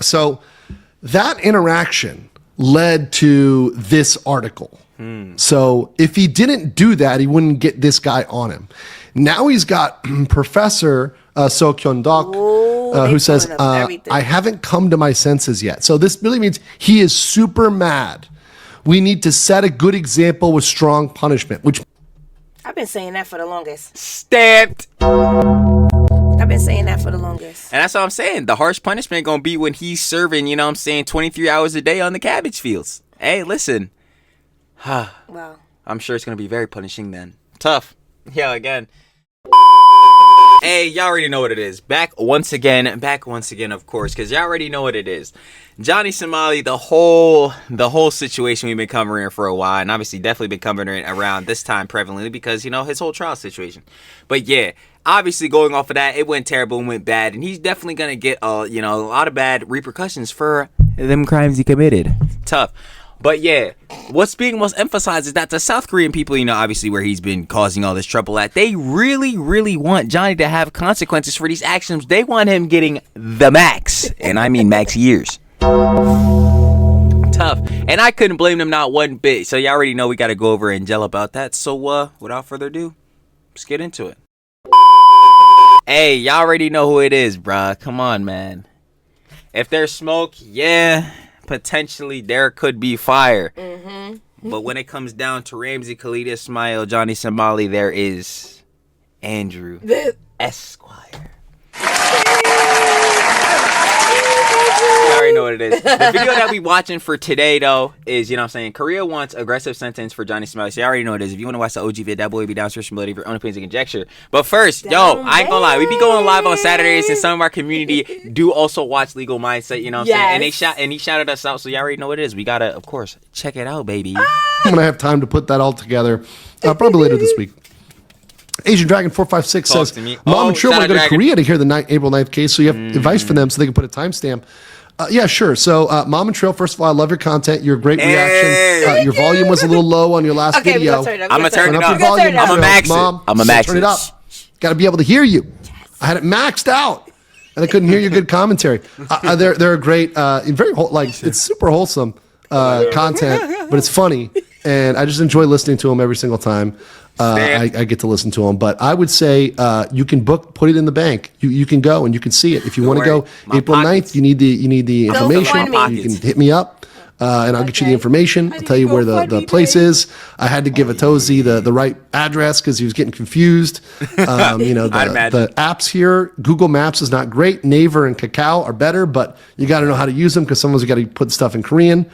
So that interaction led to this article. So if he didn't do that, he wouldn't get this guy on him. Now he's got Professor So Kyun Dok, who says, I haven't come to my senses yet. So this really means he is super mad. We need to set a good example with strong punishment, which I've been saying that for the longest. Stamped. I've been saying that for the longest. And that's what I'm saying. The harsh punishment going to be when he's serving, 23 hours a day on the cabbage fields. Hey, listen. Wow. I'm sure it's going to be very punishing then. Tough. Yeah, again. Hey, y'all already know what it is. Back once again, of course, because y'all already know what it is. Johnny Somali, the whole situation we've been covering for a while, and obviously definitely been covering it around this time prevalently because, his whole trial situation. But yeah, obviously going off of that, it went terrible and went bad, and he's definitely going to get, a lot of bad repercussions for them crimes he committed. Tough. But yeah, what's being most emphasized is that the South Korean people, obviously where he's been causing all this trouble at, they really, really want Johnny to have consequences for these actions. They want him getting the max. And I mean max years. Tough. And I couldn't blame them not one bit. So y'all already know we got to go over and gel about that. So without further ado, let's get into it. Hey, y'all already know who it is, bruh. Come on, man. If there's smoke, yeah. Potentially there could be fire. But when it comes down to Ramsey, Khalid Ismail, Johnny Somali, there is Andrew Esquire. You already know what it is. The video that we watching for today, though, is, Korea wants aggressive sentence for Johnny Somali. So you already know what it is. If you want to watch the OG vid, that boy will be downstairs from of your own opinions and conjecture. But first, I ain't gonna lie. We be going live on Saturdays, and some of our community do also watch Legal Mindset, you know what I'm saying? And he shouted us out, so you already know what it is. We gotta, of course, check it out, baby. I'm gonna have time to put that all together probably later this week. Asian Dragon 456 says, Mom and Trill want to go to Korea to hear the April 9th case, so you have advice for them so they can put a timestamp. Yeah, sure. So, Mom and Trill, first of all, I love your content. Your great reaction. Your volume was a little low on your last video. I'm gonna turn it up. I'm gonna max it. Mom, I'm gonna max turn it up. Got to be able to hear you. I had it maxed out, and I couldn't hear your good commentary. They're a great, very it's super wholesome content, but it's funny, and I just enjoy listening to them every single time. I get to listen to them, but I would say you can put it in the bank. You can go and you can see it. If you want to go April 9th, you need the information. You can hit me up, and I'll get you the information. I'll tell you where the place is. I had to give Atozi the right address because he was getting confused. The apps here, Google Maps is not great. Naver and Kakao are better, but you got to know how to use them because sometimes you got to put stuff in Korean.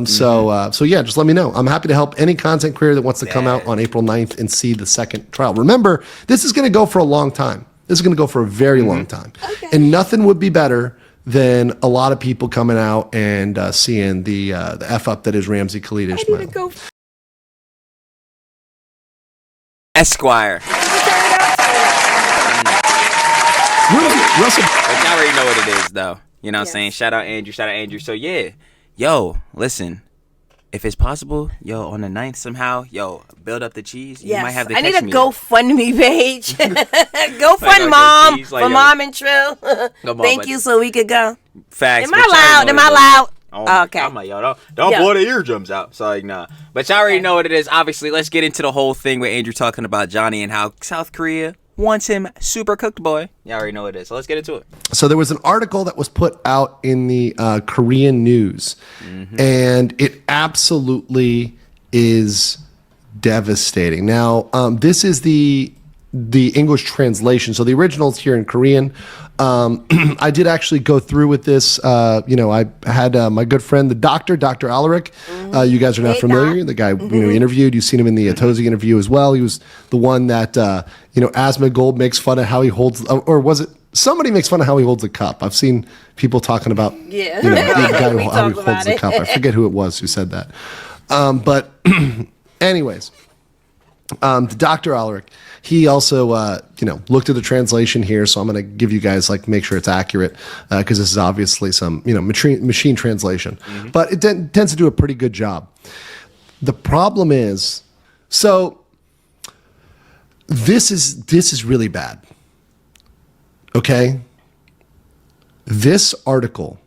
So yeah, just let me know. I'm happy to help any content creator that wants to come out on April 9th and see the second trial. Remember, this is going to go for a long time. This is going to go for a very long time. Okay. And nothing would be better than a lot of people coming out and seeing the F up that is Ramsey Khalid Ismail. Esquire. Russell. But y'all already know what it is, though. You know what I'm saying? Shout out Andrew. So yeah. Yo, listen. If it's possible, on the 9th somehow, build up the cheese. You might have to I need a GoFundMe page. GoFund Mom for Mom and Trill. Thank you, so we could go. Facts. Am I loud? Oh, okay. I'm like, don't blow the eardrums out. So like, nah. But y'all already know what it is. Obviously, let's get into the whole thing with Andrew talking about Johnny and how South Korea wants him super cooked, boy. Y'all already know what it is. So let's get into it. So there was an article that was put out in the Korean news, and it absolutely is devastating. Now, this is the English translation. So the original's here in Korean. I did actually go through with this. I had my good friend, the Dr. Alaric. You guys are not familiar. The guy we interviewed. You've seen him in the Atozi interview as well. He was the one that Asma Gold makes fun of how he holds, or was it somebody makes fun of how he holds a cup? I've seen people talking about the guy how he holds the cup. I forget who it was who said that. But anyways. The Dr. Alaric, he also, looked at the translation here, so I'm going to give you guys, make sure it's accurate, because this is obviously some, machine translation. But it tends to do a pretty good job. The problem is, so this is really bad. Okay? This article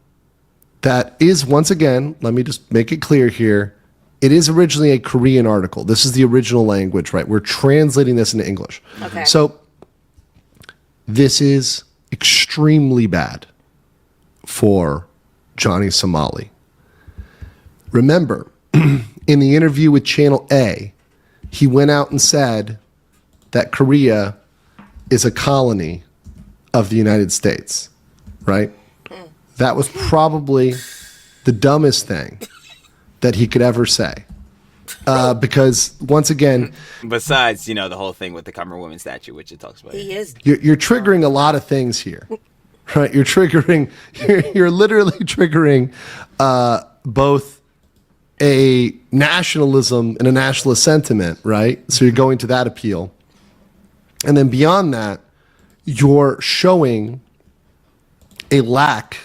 that is, once again, let me just make it clear here. It is originally a Korean article. This is the original language, right? We're translating this into English. Okay. So this is extremely bad for Johnny Somali. Remember, in the interview with Channel A, he went out and said that Korea is a colony of the United States, right? That was probably the dumbest thing that he could ever say. Because, once again... Besides, the whole thing with the Khmer woman statue, which it talks about. You're triggering a lot of things here, right? You're literally triggering both a nationalism and a nationalist sentiment, right? So you're going to that appeal. And then beyond that, you're showing a lack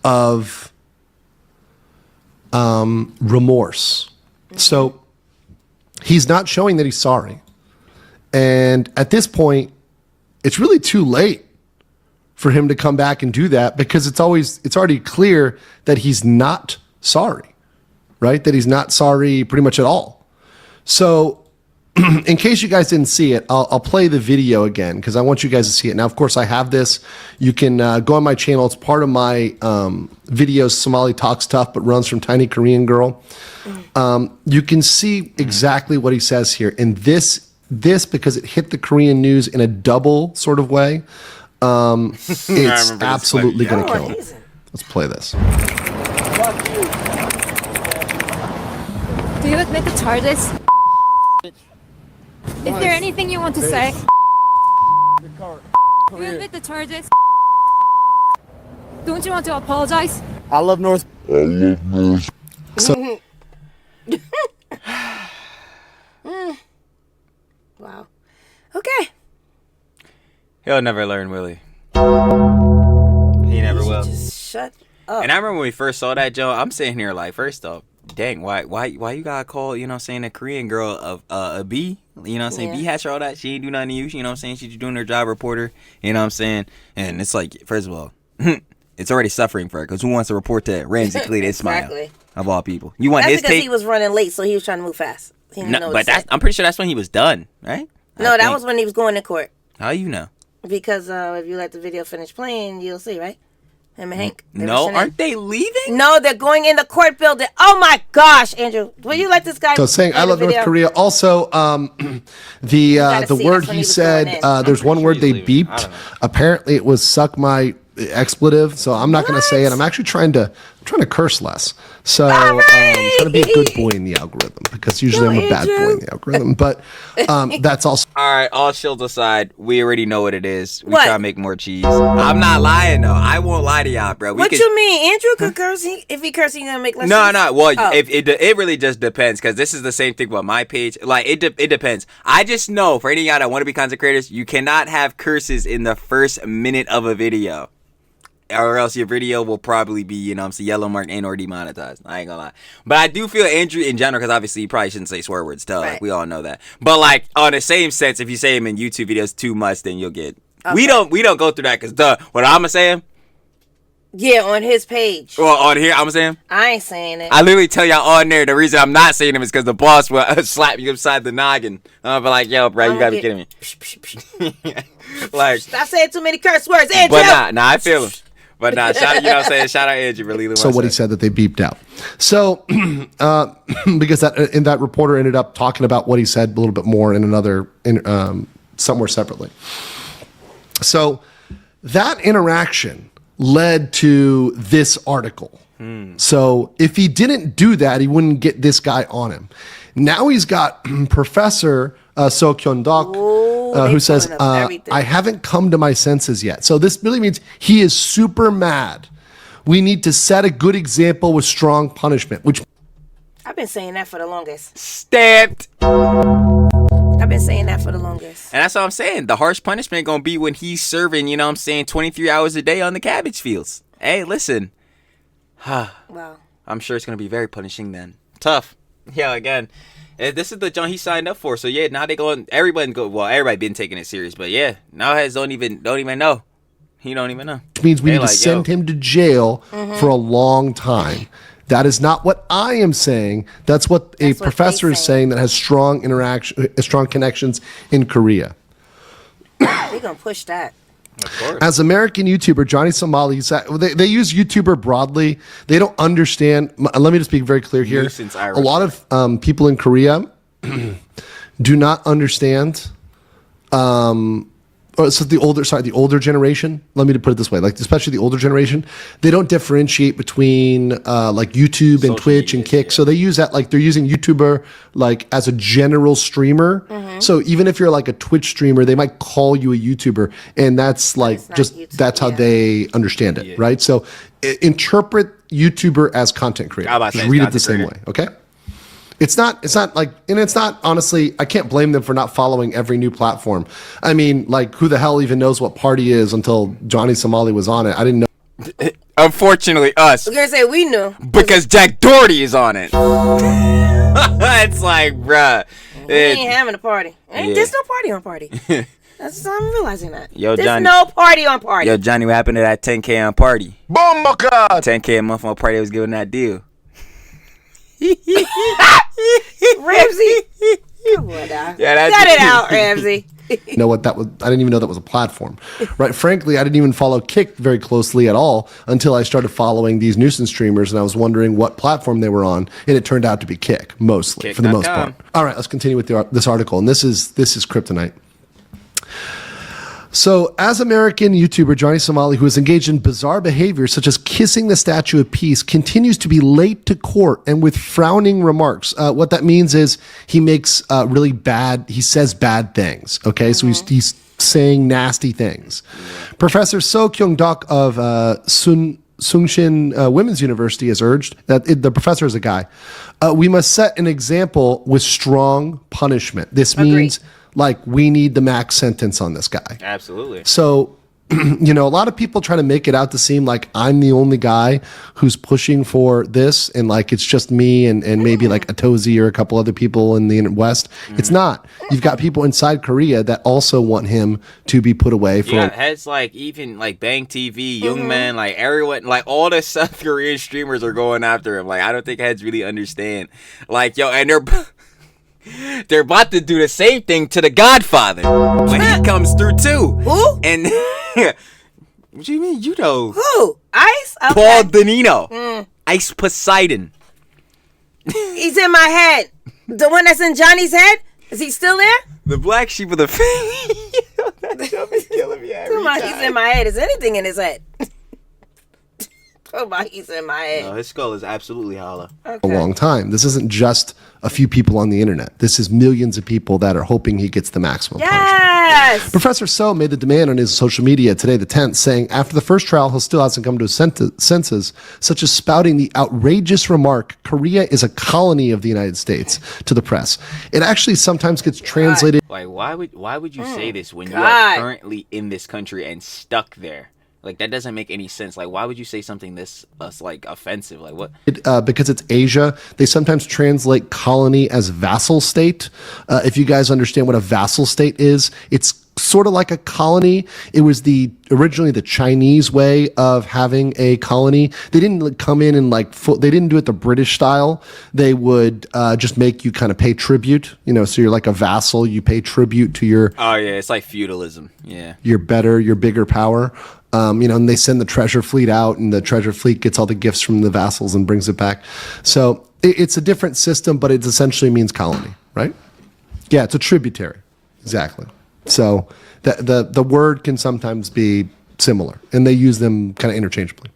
of remorse. So he's not showing that he's sorry. And at this point, it's really too late for him to come back and do that, because it's already clear that he's not sorry, right? That he's not sorry pretty much at all. So in case you guys didn't see it, I'll play the video again because I want you guys to see it. Now, of course, I have this. You can go on my channel. It's part of my videos, Somali Talks Tough, but runs from Tiny Korean Girl. You can see exactly what he says here. And this, because it hit the Korean news in a double sort of way, it's absolutely going to kill him. Let's play this. Do you admit the charges? Is there anything you want to say? Do you admit the charges? Don't you want to apologize? I love North. So, Wow. Okay. He'll never learn, will he? He never will. Just shut up. And I remember when we first saw that, Joe, I'm sitting here like, first off, dang, why you gotta call, a Korean girl a B? B hatch all that. She ain't do nothing to you. She's just doing her job, reporter. You know what I'm saying? And it's like, first of all, it's already suffering for her, because who wants to report to Ramsey Cleet Ismail of all people? You want that's his because take? he was running late, so he was trying to move fast. No, but I'm pretty sure that's when he was done, right? No, that was when he was going to court. How you know? Because if you let the video finish playing, you'll see, right? Him and Hank. No, aren't they leaving? No, they're going in the court building. Oh my gosh, Andrew, will you let this guy? So saying I love North Korea. Also, the word he said, there's one word they beeped. Apparently, it was "suck my expletive." So I'm not going to say it. I'm actually trying to curse less. So I'm trying to be a good boy in the algorithm, because usually I'm a bad boy in the algorithm. But that's also. All right, all shields aside, we already know what it is. We try to make more cheese. I'm not lying though. I won't lie to y'all, bro. What you mean? Andrew could curse. If he curse, he gonna make less. No. Well, if it really just depends, because this is the same thing with my page. Like it depends. I just know for any of y'all that want to be content creators, you cannot have curses in the first minute of a video, or else your video will probably be, yellow marked and or demonetized. I ain't gonna lie. But I do feel Andrew in general, because obviously you probably shouldn't say swear words, right. Like we all know that. But like on the same sense, if you say them in YouTube videos too much, then you'll get. Okay. We don't go through that, because what I'm saying. Yeah, on his page. Well, on here, I'm saying. I ain't saying it. I literally tell y'all on there the reason I'm not saying them is because the boss will slap you upside the noggin. But like, yo, bro, you gotta be kidding me. Like, stop saying too many curse words, Andrew. But I feel him. But shout out Andrew for leaving. So what he said that they beeped out. So because that reporter ended up talking about what he said a little bit more in another somewhere separately. So that interaction led to this article. So if he didn't do that, he wouldn't get this guy on him. Now he's got Professor So Kyun-dok, who says, I haven't come to my senses yet. So this really means he is super mad. We need to set a good example with strong punishment, which I've been saying that for the longest. Stamped. I've been saying that for the longest. And that's what I'm saying. The harsh punishment going to be when he's serving, 23 hours a day on the cabbage fields. Hey, listen. Wow. I'm sure it's going to be very punishing then. Tough. Yeah, again. This is the joint he signed up for. So yeah, now they going. Everybody been taking it serious. But yeah, now heads don't even know. He don't even know. Which means we They need to like, send yo. him to jail for a long time. That is not what I am saying. That's what a That's what professor they is saying that has strong strong connections in Korea. We're going to push that. Of course. As American YouTuber Johnny Somali, they use YouTuber broadly. They don't understand. Let me just be very clear here. Nuisance A lot Irish. of people in Korea do not understand. So the older generation. Let me put it this way: like especially the older generation, they don't differentiate between like YouTube and Social Twitch and medias, Kick. yeah. So they use that like they're using YouTuber like as a general streamer. So even if you're like a Twitch streamer, they might call you a YouTuber, and that's like it's not just YouTube, that's how yeah. they understand it, right? So interpret YouTuber as content creator. I was about to Just say, read it content the same creator. way, okay? It's not like, and it's not, honestly, I can't blame them for not following every new platform. I mean, like, who the hell even knows what party is until Johnny Somali was on it? I didn't know. Unfortunately, us. We're going to say we knew. Because Jack Doherty is on it. It's like, bruh. We ain't having a party. Yeah. There's no party on party. I'm realizing that. Yo, There's Johnny. no party on party. Yo, Johnny, what happened to that 10K on party? Bomba God! 10K a month on party, I was giving that deal. Ramsey. Come on now. Yeah, that's Cut it out, Ramsey. Know what that was? I didn't even know that was a platform, right? Frankly, I didn't even follow Kick very closely at all until I started following these nuisance streamers, and I was wondering what platform they were on, and it turned out to be Kick mostly, for the most Kick.com. part. All right, let's continue with this article, and this is kryptonite. So, as American YouTuber Johnny Somali, who is engaged in bizarre behavior such as kissing the Statue of Peace, continues to be late to court and with frowning remarks. What that means is he makes he says bad things. Okay, so he's saying nasty things. Professor So Kyung-dok of Sungshin Women's University has urged that the professor is a guy. We must set an example with strong punishment. This means like we need the max sentence on this guy. Absolutely. So, a lot of people try to make it out to seem like I'm the only guy who's pushing for this, and like it's just me and maybe like Atozi or a couple other people in the West. It's not. You've got people inside Korea that also want him to be put away for. Yeah, heads like even like Bang TV, Young Man, like everyone, like all the South Korean streamers are going after him. Like I don't think heads really understand. Like yo, and they're about to do the same thing to the Godfather when he comes through too. Who? And what do you mean? You know Who? Ice? Okay. Paul Danino, Ice Poseidon. He's in my head. The one that's in Johnny's head? Is he still there? The black sheep of the family. That joke is killing me every Come on, time. he's in my head. Is anything in his head? Come on, he's in my head. No, his skull is absolutely hollow. A long time. This isn't just a few people on the internet. This is millions of people that are hoping he gets the maximum punishment. Yes. Professor So made the demand on his social media today, the 10th, saying after the first trial, he still hasn't come to his senses, such as spouting the outrageous remark, Korea is a colony of the United States, to the press. It actually sometimes gets translated. Like, why would you say this when you God. are currently in this country and stuck there? Like, that doesn't make any sense. Like, why would you say something this like offensive? Like, what? Because it's Asia, they sometimes translate colony as vassal state. If you guys understand what a vassal state is, it's sort of like a colony. It was originally the Chinese way of having a colony. They didn't come in and they didn't do it the British style. They would just make you kind of pay tribute. So you're like a vassal. You pay tribute to your. Oh yeah, it's like feudalism. Yeah. Your bigger power. And they send the treasure fleet out, and the treasure fleet gets all the gifts from the vassals and brings it back. So it's a different system, but it essentially means colony, right? Yeah, it's a tributary. Exactly. So the word can sometimes be similar, and they use them kind of interchangeably.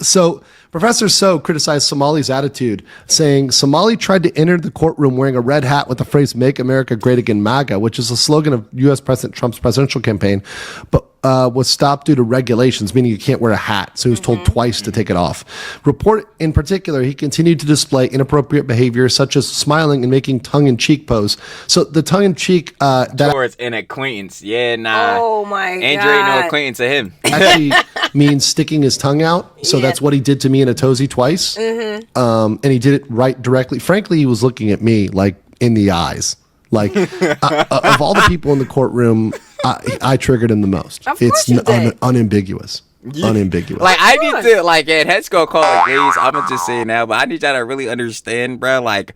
So Professor So criticized Somali's attitude, saying Somali tried to enter the courtroom wearing a red hat with the phrase "Make America Great Again, MAGA," which is a slogan of U.S. President Trump's presidential campaign, but was stopped due to regulations, meaning you can't wear a hat. So he was told twice to take it off. Report in particular, he continued to display inappropriate behavior such as smiling and making tongue-in-cheek pose. So the tongue-in-cheek Or it's an acquaintance. Yeah, nah. Oh my Andrew ain't no God. acquaintance of him. actually means sticking his tongue out. So Yeah. that's what he did to me and Atozi twice. And he did it right directly. Frankly, he was looking at me like in the eyes. Like of all the people in the courtroom, I triggered him the most. Of course you did. Unambiguous. Unambiguous. Like I need to and heads gonna call it gays. I'm gonna just say it now, but I need y'all to really understand, bro. Like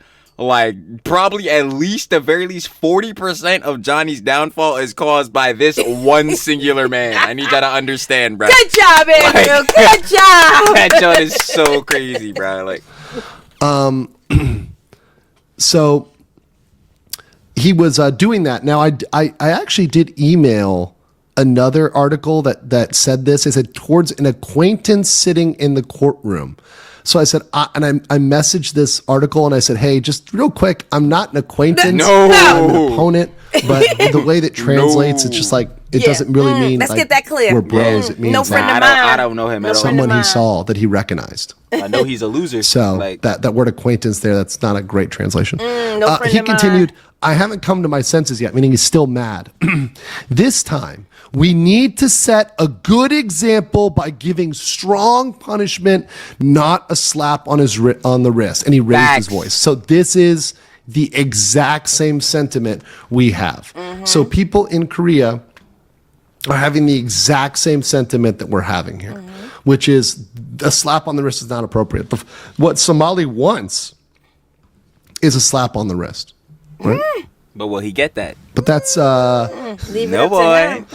probably at least the very least 40% of Johnny's downfall is caused by this one singular man. I need y'all to understand, bro. Good job, Andrew. Good job. That joint is so crazy, bro. Like, so he was doing that. Now I actually did email another article that said this. It said towards an acquaintance sitting in the courtroom. So I said, I messaged this article and I said, hey, just real quick, I'm not an acquaintance. No. I'm an opponent. But the way that translates, it's just like, it doesn't really mean let's like, get that clear. we're bros. It means No like, friend of mine. I don't know him at all. someone he saw that he recognized. I know he's a loser. So like, that word acquaintance there, that's not a great translation. No friend He of mine. continued, I haven't come to my senses yet, meaning he's still mad. This time, we need to set a good example by giving strong punishment, not a slap on on the wrist. And he raised his voice. So this is the exact same sentiment we have. So people in Korea are having the exact same sentiment that we're having here, which is a slap on the wrist is not appropriate. What Somali wants is a slap on the wrist. Right? but will he get that? But that's Leave it No up to boy. him.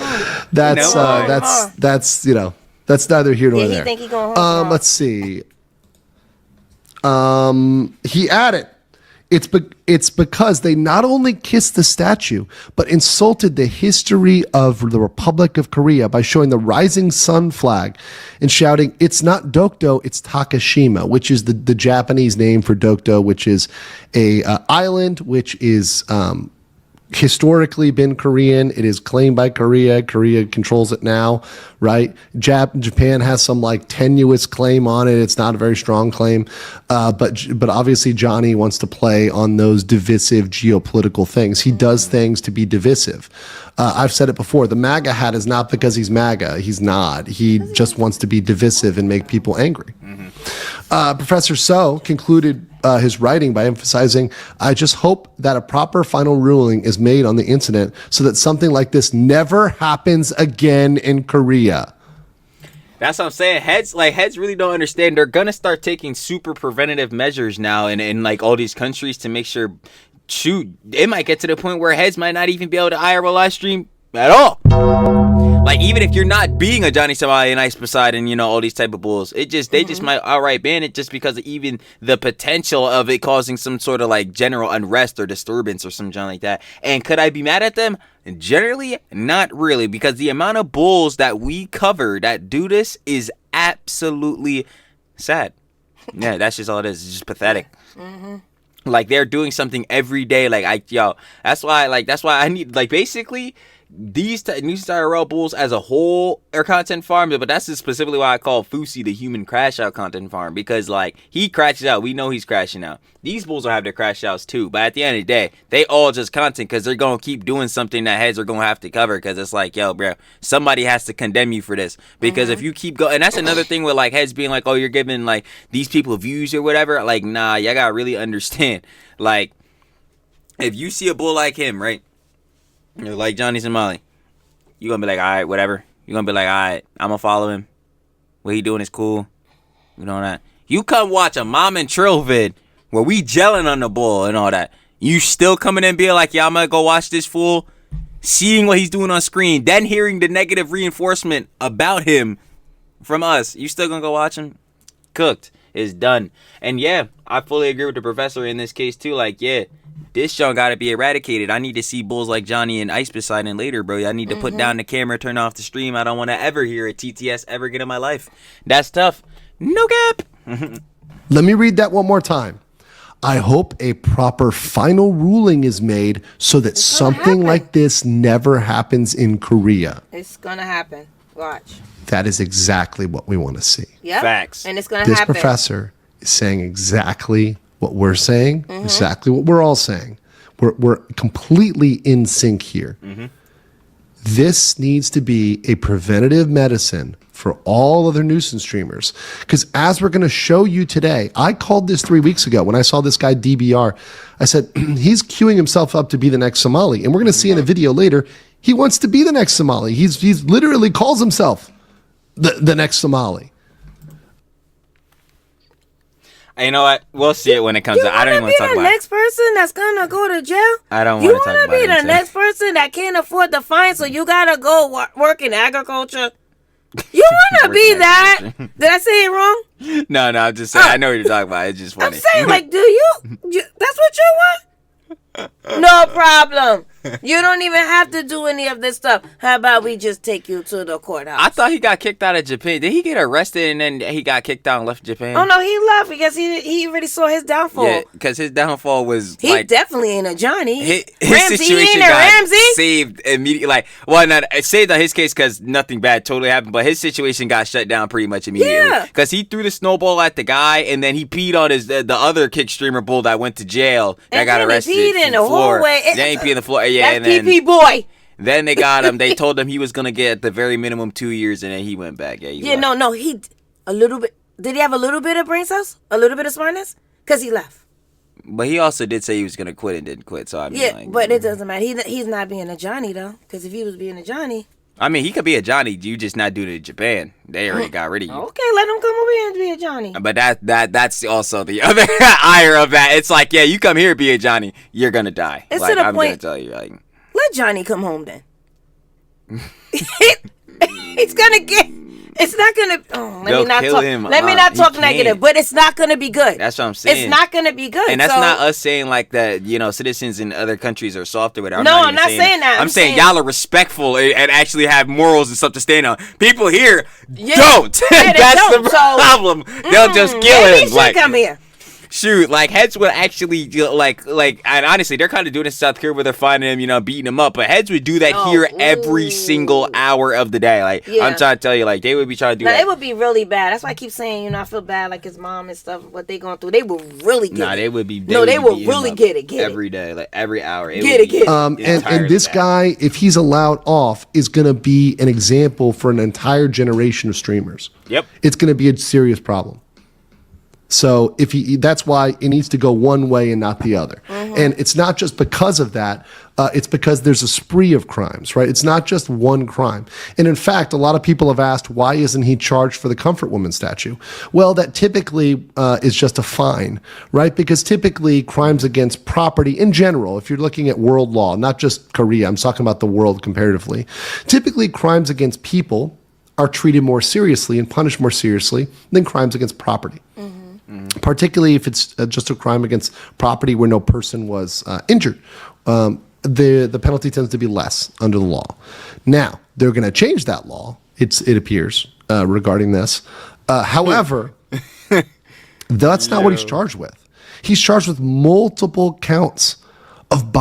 that's you know, that's neither here nor Yeah, he there. think he going home. Let's see. He added, it's because they not only kissed the statue, but insulted the history of the Republic of Korea by showing the rising sun flag and shouting, it's not Dokdo, it's Takashima, which is the Japanese name for Dokdo, which is a island, which is historically been Korean. It is claimed by Korea. Korea controls it now, right? Japan has some like tenuous claim on it. It's not a very strong claim, but obviously Johnny wants to play on those divisive geopolitical things. He does things to be divisive. I've said it before. The MAGA hat is not because he's MAGA. He's not. He just wants to be divisive and make people angry. Professor So concluded his writing by emphasizing, I just hope that a proper final ruling is made on the incident so that something like this never happens again in Korea. That's what I'm saying. Heads really don't understand. They're gonna start taking super preventative measures now in like all these countries to make sure. Shoot, it might get to the point where heads might not even be able to IRL live stream at all. Like, even if you're not being a Johnny Somali and Ice Poseidon, you know, all these type of bulls, they just might outright ban it just because of even the potential of it causing some sort of like general unrest or disturbance or something like that. And could I be mad at them? Generally, not really, because the amount of bulls that we cover that do this is absolutely sad. Yeah, that's just all it is. It's just pathetic. Like, they're doing something every day. That's why I need, like, basically these news IRL bulls as a whole are content farm, but that's just specifically why I call Fusi the human crash out content farm, because like he crashes out, we know he's crashing out. These bulls will have their crash outs too, but at the end of the day, they all just content because they're gonna keep doing something that heads are gonna have to cover, because it's like, yo, bro, somebody has to condemn you for this, because if you keep going, and that's another thing with like heads being like, oh, you're giving like these people views or whatever. Like, nah, y'all gotta really understand, like, if you see a bull like him, right? You're like Johnny Somali, you're gonna be like, all right, whatever. You're gonna be like, all right, I'm gonna follow him. What he doing is cool. You know that. You come watch a Mom and Trill vid where we gelling on the bull and all that. You still coming in and being like, yeah, I'm gonna go watch this fool, seeing what he's doing on screen, then hearing the negative reinforcement about him from us. You still gonna go watch him? Cooked. It's done. And yeah, I fully agree with the professor in this case too. Like, yeah, this show gotta be eradicated. I need to see bulls like Johnny and Ice Poseidon later, bro. I need to put down the camera, turn off the stream. I don't want to ever hear a TTS ever again in my life. That's tough. No gap. Let me read that one more time. I hope a proper final ruling is made so that something like this never happens in Korea. It's gonna happen. Watch. That is exactly what we want to see. Yep. Facts. And it's gonna This happen. professor is saying exactly what we're saying, exactly what we're all saying. We're completely in sync here. This needs to be a preventative medicine for all other nuisance streamers. Because as we're going to show you today, I called this 3 weeks ago when I saw this guy DBR. I said, he's queuing himself up to be the next Somali. And we're going to see in a video later, He wants to be the next Somali. He's literally calls himself the next Somali. You know what? We'll see it when it comes out. I don't even want to talk about it. You want to be the next person that's gonna go to jail? I don't want to talk about it. You want to be the next person that can't afford the fine, so you gotta go work in agriculture? You want to be that? Did I say it wrong? No, I'm just saying. I know what you're talking about. It's just funny. I'm saying, like, do you? That's what you want? No problem. You don't even have to do any of this stuff. How about we just take you to the courthouse? I thought he got kicked out of Japan. Did he get arrested and then he got kicked out and left Japan? Oh no, he left because he already saw his downfall. Yeah, because his downfall was he definitely ain't a Johnny. His Ramsey, situation he ain't a got Ramsey? saved immediately. Like, well, not saved on his case because nothing bad totally happened, but his situation got shut down pretty much immediately. Because he threw the snowball at the guy and then he peed on the other kick streamer bull that went to jail that got arrested. He peed in the hallway. Then he peed in the floor. Yeah, that's and then PP boy. Then they got him. They told him he was gonna get at the very minimum 2 years, and then he went back. Yeah, no. He a little bit. Did he have a little bit of brain cells? A little bit of smartness? Because he left. But he also did say he was gonna quit and didn't quit. So I mean, but it doesn't matter. He's not being a Johnny though. Because if he was being a Johnny, I mean, he could be a Johnny. You just not do it in Japan. They already got rid of you. Okay, let him come over here and be a Johnny. But that's also the other ire of that. It's like, yeah, you come here be a Johnny, you're gonna die. It's like, to the I'm point. gonna tell you, like, let Johnny come home then. It's gonna get. It's not gonna. Oh, let me not talk negative, but it's not gonna be good. That's what I'm saying. It's not gonna be good. And that's not us saying like that. You know, citizens in other countries are soft or whatever. I'm not saying that. I'm saying y'all are respectful and actually have morals and stuff to stand on. People here don't. Yeah, that's the problem. They'll just kill him. He should come here. Shoot, like Heads would actually like, and honestly, they're kind of doing it in South Korea where they're finding him, you know, beating him up. But Heads would do that here every single hour of the day. Like I'm trying to tell you, like they would be trying to do that. It would be really bad. That's why I keep saying, you know, I feel bad, like his mom and stuff, what they going through. They would really get it. They would be. They would really get it. Every day, like every hour. Get it. And this guy, if he's allowed off, is going to be an example for an entire generation of streamers. Yep, it's going to be a serious problem. So that's why it needs to go one way and not the other. Mm-hmm. And it's not just because of that. It's because there's a spree of crimes, right? It's not just one crime. And in fact, a lot of people have asked, why isn't he charged for the Comfort Woman statue? Well, that typically is just a fine, right? Because typically crimes against property in general, if you're looking at world law, not just Korea, I'm talking about the world comparatively, typically crimes against people are treated more seriously and punished more seriously than crimes against property. Mm-hmm. Particularly if it's just a crime against property where no person was injured. The penalty tends to be less under the law. Now, they're going to change that law, it appears, regarding this. However, that's not what he's charged with. He's charged with multiple counts of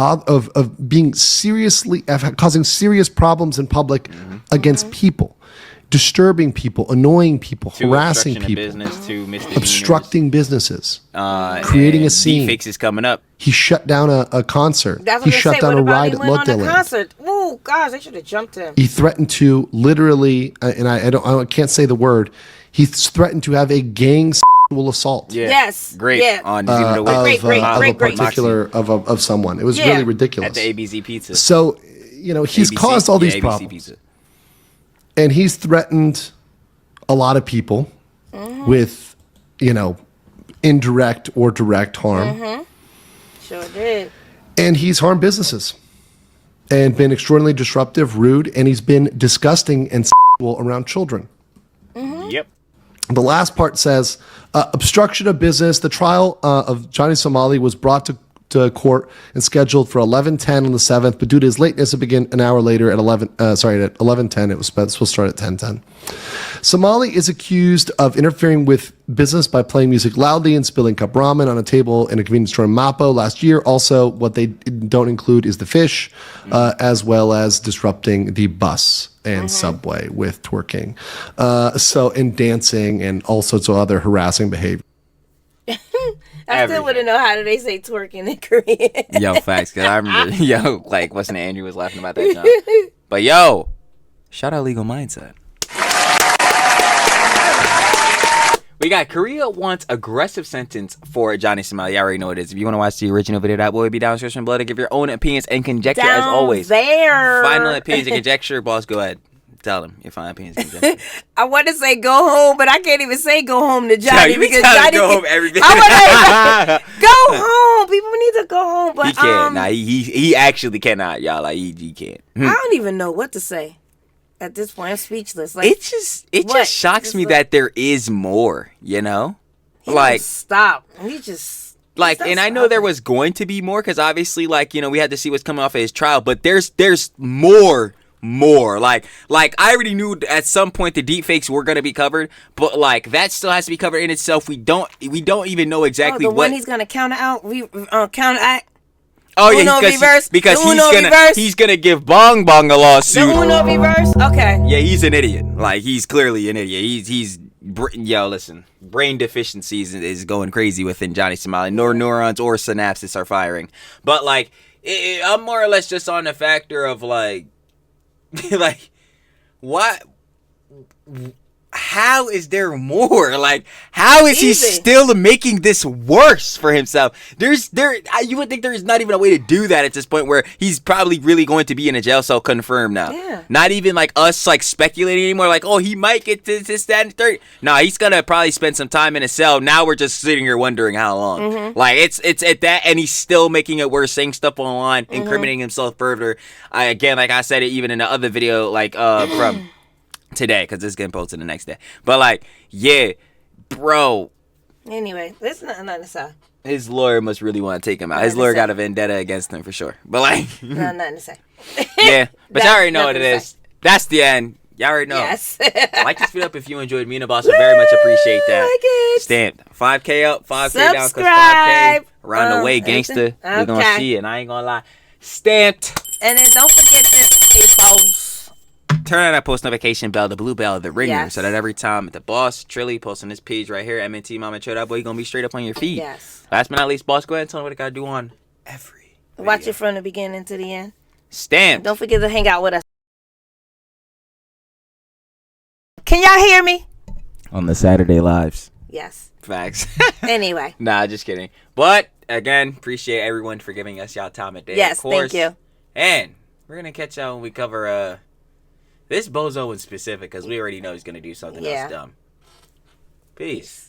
being causing serious problems in public against people. Disturbing people, annoying people, harassing people, obstructing businesses, creating a scene. Deepfakes is coming up. He shut down a concert. He shut down a ride at Lotte. Oh gosh, they should have jumped him. He threatened to literally, and I can't say the word. He threatened to have a gang sexual assault. Yeah. Yes, great. Yeah. On of someone. It was really ridiculous. At the ABZ Pizza. So he's caused all these problems. Pizza. And he's threatened a lot of people with, indirect or direct harm. Mm-hmm. Sure did. And he's harmed businesses and been extraordinarily disruptive, rude, and he's been disgusting and sexual around children. Mm-hmm. Yep. The last part says, obstruction of business. The trial of Johnny Somali was brought to court and scheduled for 11:10 on the 7th, but due to his lateness, it began an hour later at 11:10. It was supposed to start at 10:10. Somali is accused of interfering with business by playing music loudly and spilling cup ramen on a table in a convenience store in Mapo last year. Also, what they don't include is the fish, as well as disrupting the bus and subway with twerking, and dancing and all sorts of other harassing behavior. I still want to know, how do they say twerking in Korean? Yo, facts, because I remember, what's the name? Andrew was laughing about that, John. But shout out Legal Mindset. We got Korea wants aggressive sentence for Johnny Somali. You already know what it is. If you want to watch the original video, that will be down in the description below to give your own opinions and conjecture as always. There. Final opinions and conjecture. Boss, go ahead. Tell them your final opinions and conjecture. I want to say go home, but I can't even say go home to Johnny you because gotta Johnny go home every day. I want to go home. People need to go home, but He can't. Nah, he actually cannot, y'all. Like he can't. I don't even know what to say at this point. I'm speechless. Like It just shocks me that there is more. You know, he like don't stop. He just like, stop and I know stopping. there was going to be more because obviously, like, you know, we had to see what's coming off of his trial, but there's more. Like I already knew at some point the deepfakes were gonna be covered, but like that still has to be covered in itself. We don't even know exactly the what one he's gonna counteract. Oh yeah, Uno reverse. because The Uno reverse. he's gonna give Bong Bong a The lawsuit. Uno reverse. Okay. Yeah, he's an idiot. Like he's clearly an idiot. Yo, listen, brain deficiencies is going crazy within Johnny Somali. No neurons or synapses are firing. But like, I'm more or less just on the factor of like, like, what? How is there more? Like, how is he Easy. still making this worse for himself? You would think there's not even a way to do that at this point where he's probably really going to be in a jail cell confirmed now. Yeah. Not even like us like speculating anymore. Like, oh, he might get this, that, and third. No, he's gonna probably spend some time in a cell. Now we're just sitting here wondering how long. Mm-hmm. Like, it's at that, and he's still making it worse, saying stuff online, Mm-hmm. incriminating himself further. Again, like I said it even in the other video, like from today, because this is getting posted the next day. But like, yeah, bro, Anyway, there's nothing to say. his lawyer must really want to take him out. His Nothing to lawyer say. got a vendetta against him for sure. But like, Nothing to say. yeah, but y'all already know what Nothing it to is. say. That's the end. Y'all already know. Yes. Like this video up if you enjoyed. Me and the boss would very much appreciate that. Like it. Stamped 5K up, 5K down, cause 5K Subscribe. around the way, gangster. We're gonna Okay. see it. And I ain't gonna lie. Stamped. And then don't forget this, peoples. Turn on that post notification bell, the blue bell, the ringer, Yes. so that every time the boss Trilly posts on this page right here, MNT Mama Cho, that boy gonna be straight up on your feed. Yes. Last but not least, boss, go ahead and tell me what I gotta do on every Watch video. it from the beginning to the end. Stamped. Don't forget to hang out with us. Can y'all hear me? On the Saturday lives. Yes. Facts. Anyway. Nah, just kidding. But again, appreciate everyone for giving us y'all time of day. Yes, of course. thank you. And we're gonna catch y'all when we cover this bozo in specific, because we already know he's gonna do something Yeah. else dumb. Peace.